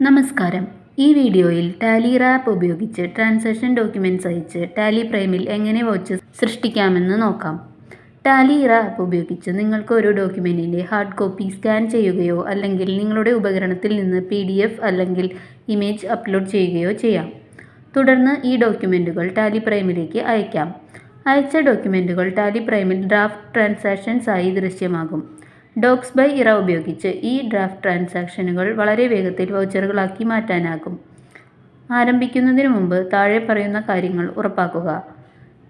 നമസ്കാരം. ഈ വീഡിയോയിൽ ടാലി ആപ്പ് ഉപയോഗിച്ച് ട്രാൻസാക്ഷൻ ഡോക്യുമെന്റ്സ് അയച്ച് ടാലി പ്രൈമിൽ എങ്ങനെ വൗച്ചേഴ്സ് സൃഷ്ടിക്കാമെന്ന് നോക്കാം. ടാലി ആപ്പ് ഉപയോഗിച്ച് നിങ്ങൾക്ക് ഒരു ഡോക്യുമെന്റിന്റെ ഹാർഡ് കോപ്പി സ്കാൻ ചെയ്യുകയോ അല്ലെങ്കിൽ നിങ്ങളുടെ ഉപകരണത്തിൽ നിന്ന് PDF അല്ലെങ്കിൽ ഇമേജ് അപ്ലോഡ് ചെയ്യുകയോ ചെയ്യാം. തുടർന്ന് ഈ ഡോക്യുമെന്റുകൾ ടാലി പ്രൈമിലേക്ക് അയക്കാം. അയച്ച ഡോക്യുമെന്റുകൾ ടാലി പ്രൈമിൽ ഡ്രാഫ്റ്റ് ട്രാൻസാക്ഷൻസ് ആയി ദൃശ്യമാകും. ഡോക്സ് ബൈ ഇറ ഉപയോഗിച്ച് ഈ ഡ്രാഫ്റ്റ് ട്രാൻസാക്ഷനുകൾ വളരെ വേഗത്തിൽ വൗച്ചറുകളാക്കി മാറ്റാനാകും. ആരംഭിക്കുന്നതിന് മുമ്പ് താഴെ പറയുന്ന കാര്യങ്ങൾ ഉറപ്പാക്കുക.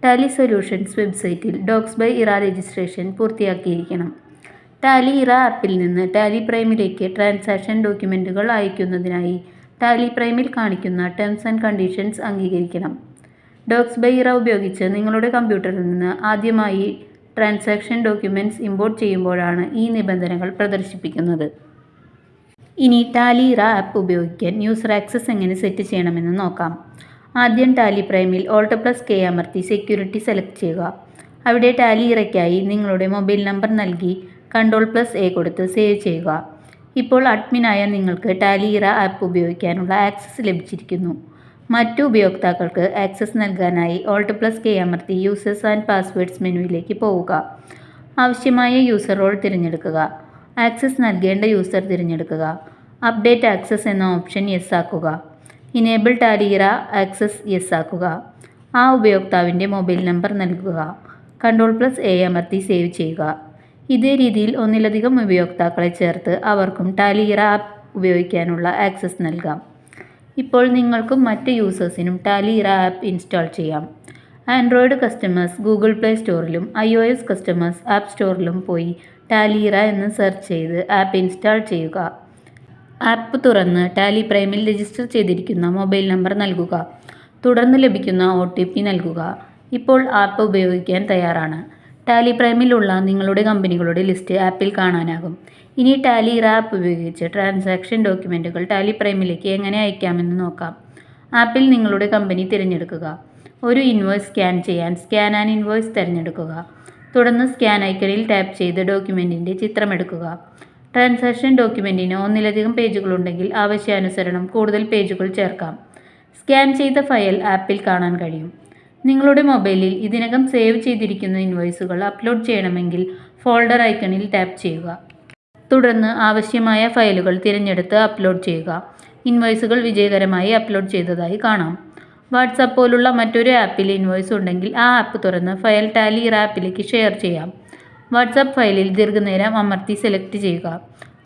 ടാലി സൊല്യൂഷൻസ് വെബ്സൈറ്റിൽ ഡോക്സ് ബൈ ഇറ രജിസ്ട്രേഷൻ പൂർത്തിയാക്കിയിരിക്കണം. ടാലി ഇറ ആപ്പിൽ നിന്ന് ടാലി പ്രൈമിലേക്ക് ട്രാൻസാക്ഷൻ ഡോക്യുമെന്റുകൾ അയക്കുന്നതിനായി ടാലി പ്രൈമിൽ കാണിക്കുന്ന ടേംസ് ആൻഡ് കണ്ടീഷൻസ് അംഗീകരിക്കണം. ഡോക്സ് ബൈ ഇറ ഉപയോഗിച്ച് നിങ്ങളുടെ കമ്പ്യൂട്ടറിൽ നിന്ന് ആദ്യമായി ട്രാൻസാക്ഷൻ ഡോക്യുമെന്റ്സ് ഇമ്പോർട്ട് ചെയ്യുമ്പോഴാണ് ഈ നിബന്ധനകൾ പ്രദർശിപ്പിക്കുന്നത്. ഇനി ടാലി ആപ്പ് ഉപയോഗിക്കാൻ യൂസർ ആക്സസ് എങ്ങനെ സെറ്റ് ചെയ്യണമെന്ന് നോക്കാം. ആദ്യം ടാലി പ്രൈമിൽ Alt+K അമർത്തി സെക്യൂരിറ്റി സെലക്ട് ചെയ്യുക. അവിടെ ടാലി ഇറയ്ക്കായി നിങ്ങളുടെ മൊബൈൽ നമ്പർ നൽകി Ctrl+A കൊടുത്ത് സേവ് ചെയ്യുക. ഇപ്പോൾ അഡ്മിനായ നിങ്ങൾക്ക് ടാലി ആപ്പ് ഉപയോഗിക്കാനുള്ള ആക്സസ് ലഭിച്ചിരിക്കുന്നു. മറ്റു ഉപയോക്താക്കൾക്ക് ആക്സസ് നൽകാനായി Alt+K അമർത്തി യൂസേഴ്സ് ആൻഡ് പാസ്വേഡ്സ് മെനുവിലേക്ക് പോവുക. ആവശ്യമായ യൂസർ റോൾ തിരഞ്ഞെടുക്കുക. ആക്സസ് നൽകേണ്ട യൂസർ തിരഞ്ഞെടുക്കുക. അപ്ഡേറ്റ് ആക്സസ് എന്ന ഓപ്ഷൻ യെസ് ആക്കുക. ഇനേബിൾ ടാലി ആക്സസ് യെസ് ആക്കുക. ആ ഉപയോക്താവിൻ്റെ മൊബൈൽ നമ്പർ നൽകുക. Ctrl+A അമർത്തി സേവ് ചെയ്യുക. ഇതേ രീതിയിൽ ഒന്നിലധികം ഉപയോക്താക്കളെ ചേർത്ത് അവർക്കും ടാലി ആപ്പ് ഉപയോഗിക്കാനുള്ള ആക്സസ് നൽകാം. ഇപ്പോൾ നിങ്ങൾക്കും മറ്റ് യൂസേഴ്സിനും ടാലി ആപ്പ് ഇൻസ്റ്റാൾ ചെയ്യാം. ആൻഡ്രോയിഡ് കസ്റ്റമേഴ്സ് ഗൂഗിൾ പ്ലേ സ്റ്റോറിലും iOS കസ്റ്റമേഴ്സ് ആപ്പ് സ്റ്റോറിലും പോയി ടാലി എന്ന് സെർച്ച് ചെയ്ത് ആപ്പ് ഇൻസ്റ്റാൾ ചെയ്യുക. ആപ്പ് തുറന്ന് ടാലി പ്രൈമിൽ രജിസ്റ്റർ ചെയ്തിരിക്കുന്ന മൊബൈൽ നമ്പർ നൽകുക. തുടർന്ന് ലഭിക്കുന്ന OTP നൽകുക. ഇപ്പോൾ ആപ്പ് ഉപയോഗിക്കാൻ തയ്യാറാണ്. ടാലി പ്രൈമിലുള്ള നിങ്ങളുടെ കമ്പനികളുടെ ലിസ്റ്റ് ആപ്പിൽ കാണാനാകും. ഇനി ടാലി ആപ്പ് ഉപയോഗിച്ച് ട്രാൻസാക്ഷൻ ഡോക്യുമെന്റുകൾ ടാലി പ്രൈമിലേക്ക് എങ്ങനെ അയക്കാമെന്ന് നോക്കാം. ആപ്പിൽ നിങ്ങളുടെ കമ്പനി തിരഞ്ഞെടുക്കുക. ഒരു ഇൻവോയ്സ് സ്കാൻ ചെയ്യാൻ സ്കാൻ ആൻ ഇൻവോയ്സ് തിരഞ്ഞെടുക്കുക. തുടർന്ന് സ്കാൻ ഐക്കണിൽ ടാപ്പ് ചെയ്ത് ഡോക്യുമെന്റിന്റെ ചിത്രമെടുക്കുക. ട്രാൻസാക്ഷൻ ഡോക്യുമെന്റിന് ഒന്നിലധികം പേജുകളുണ്ടെങ്കിൽ ആവശ്യാനുസരണം കൂടുതൽ പേജുകൾ ചേർക്കാം. സ്കാൻ ചെയ്ത ഫയൽ ആപ്പിൽ കാണാൻ കഴിയും. നിങ്ങളുടെ മൊബൈലിൽ ഇതിനകം സേവ് ചെയ്തിരിക്കുന്ന ഇൻവോയ്സുകൾ അപ്ലോഡ് ചെയ്യണമെങ്കിൽ ഫോൾഡർ ഐക്കണിൽ ടാപ്പ് ചെയ്യുക. തുടർന്ന് ആവശ്യമായ ഫയലുകൾ തിരഞ്ഞെടുത്ത് അപ്ലോഡ് ചെയ്യുക. ഇൻവോയ്സുകൾ വിജയകരമായി അപ്ലോഡ് ചെയ്തതായി കാണാം. വാട്സാപ്പ് പോലുള്ള മറ്റൊരു ആപ്പിൽ ഇൻവോയ്സ് ഉണ്ടെങ്കിൽ ആ ആപ്പ് തുറന്ന് ഫയൽ ടാലി ആപ്പിലേക്ക് ഷെയർ ചെയ്യാം. വാട്സാപ്പ് ഫയലിൽ ദീർഘനേരം അമർത്തി സെലക്ട് ചെയ്യുക.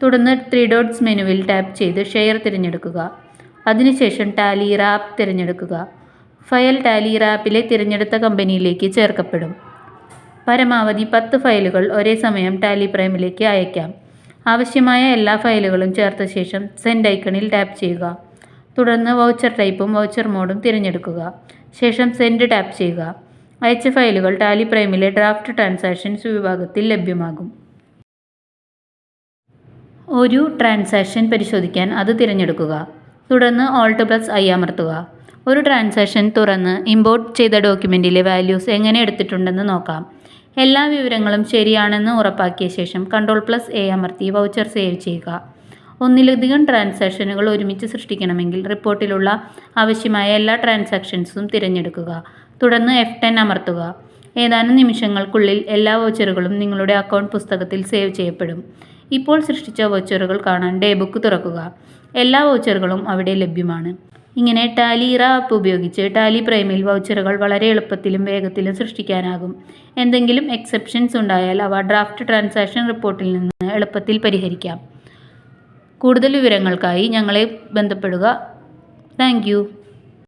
തുടർന്ന് 3 ഡോട്ട്സ് മെനുവിൽ ടാപ്പ് ചെയ്ത് ഷെയർ തിരഞ്ഞെടുക്കുക. അതിനുശേഷം ടാലി ആപ്പ് തിരഞ്ഞെടുക്കുക. ഫയൽ ടാലി ആപ്പിലെ തിരഞ്ഞെടുത്ത കമ്പനിയിലേക്ക് ചേർക്കപ്പെടും. പരമാവധി 10 ഫയലുകൾ ഒരേ സമയം ടാലി പ്രൈമിലേക്ക് അയക്കാം. ആവശ്യമായ എല്ലാ ഫയലുകളും ചേർത്ത ശേഷം സെൻഡ് ഐക്കണിൽ ടാപ്പ് ചെയ്യുക. തുടർന്ന് വൗച്ചർ ടൈപ്പും വൗച്ചർ മോഡും തിരഞ്ഞെടുക്കുക. ശേഷം സെൻഡ് ടാപ്പ് ചെയ്യുക. അയച്ച ഫയലുകൾ ടാലി പ്രൈമിലെ ഡ്രാഫ്റ്റ് ട്രാൻസാക്ഷൻസ് വിഭാഗത്തിൽ ലഭ്യമാകും. ഒരു ട്രാൻസാക്ഷൻ പരിശോധിക്കാൻ അത് തിരഞ്ഞെടുക്കുക. തുടർന്ന് Alt+I അമർത്തുക. ഒരു ട്രാൻസാക്ഷൻ തുറന്ന് ഇമ്പോർട്ട് ചെയ്ത ഡോക്യുമെന്റിലെ വാല്യൂസ് എങ്ങനെ എടുത്തിട്ടുണ്ടെന്ന് നോക്കാം. എല്ലാ വിവരങ്ങളും ശരിയാണെന്ന് ഉറപ്പാക്കിയ ശേഷം Ctrl+A അമർത്തി വൗച്ചർ സേവ് ചെയ്യുക. ഒന്നിലധികം ട്രാൻസാക്ഷനുകൾ ഒരുമിച്ച് സൃഷ്ടിക്കണമെങ്കിൽ റിപ്പോർട്ടിലുള്ള ആവശ്യമായ എല്ലാ ട്രാൻസാക്ഷൻസും തിരഞ്ഞെടുക്കുക. തുടർന്ന് F10 അമർത്തുക. ഏതാനും നിമിഷങ്ങൾക്കുള്ളിൽ എല്ലാ വൗച്ചറുകളും നിങ്ങളുടെ അക്കൗണ്ട് പുസ്തകത്തിൽ സേവ് ചെയ്യപ്പെടും. ഇപ്പോൾ സൃഷ്ടിച്ച വൗച്ചറുകൾ കാണാൻ ഡേബുക്ക് തുറക്കുക. എല്ലാ വൗച്ചറുകളും അവിടെ ലഭ്യമാണ്. ഇങ്ങനെ ടാലി ആപ്പ് ഉപയോഗിച്ച് ടാലി പ്രൈമിൽ വൗച്ചറുകൾ വളരെ എളുപ്പത്തിലും വേഗത്തിലും സൃഷ്ടിക്കാനാകും. എന്തെങ്കിലും എക്സെപ്ഷൻസ് ഉണ്ടായാൽ അവ ഡ്രാഫ്റ്റ് ട്രാൻസാക്ഷൻ റിപ്പോർട്ടിൽ നിന്ന് എളുപ്പത്തിൽ പരിഹരിക്കാം. കൂടുതൽ വിവരങ്ങൾക്കായി ഞങ്ങളെ ബന്ധപ്പെടുക. Thank you.